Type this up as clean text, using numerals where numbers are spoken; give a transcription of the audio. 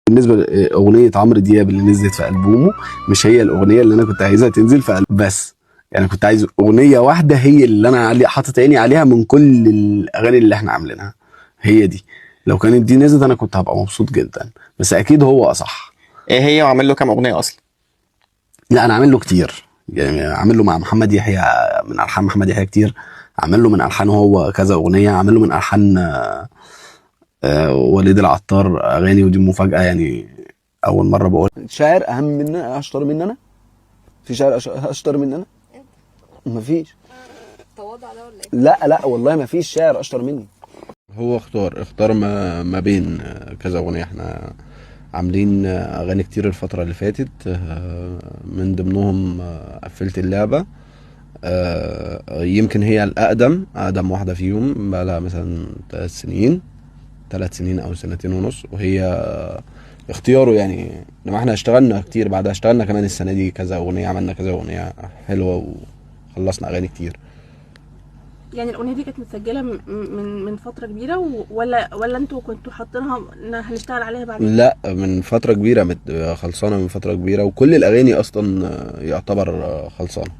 بالنسبه لاغنيه عمرو دياب اللي نزلت في البومه، مش هي الاغنيه اللي انا كنت عايزها تنزل في بس يعني كنت عايز اغنيه واحده هي اللي انا حاطط عيني عليها من كل الاغاني اللي احنا عاملينها، هي دي. لو كانت دي نزلت انا كنت هبقى مبسوط جدا، بس اكيد هو اصح. ايه هي وعامل له كام اغنيه اصلا؟ لا انا عامل له كتير، يعني عامل له مع محمد يحيى من الحان محمد يحيى كتير، عامل له من الحانه هو كذا اغنيه، عامل له من الحان وليد العطار اغاني، ودي مفاجاه يعني. اول مره بقول شاعر اهم مننا اشطر مننا، في شاعر اشطر مننا؟ مفيش. التواضع ده ولا ايه؟ لا والله مفيش شاعر اشطر مني. هو اختار ما بين كذا اغنيه. احنا عاملين اغاني كتير الفتره اللي فاتت، من ضمنهم قفلت اللعبه. يمكن هي اقدم واحده فيهم، بقى لها مثلا 3 سنين، 3 سنين او سنتين ونص، وهي اختياره يعني. لما احنا اشتغلنا كتير بعدها، اشتغلنا كمان السنه دي كذا اغنيه، عملنا كذا اغنيه حلوه وخلصنا اغاني كتير. يعني الاغنيه دي كانت متسجله من فتره كبيره ولا انتوا كنتوا حاطينها ان هنشتغل عليها بعدين؟ لا من فتره كبيره، خلصانه من فتره كبيره، وكل الاغاني اصلا يعتبر خلصانه.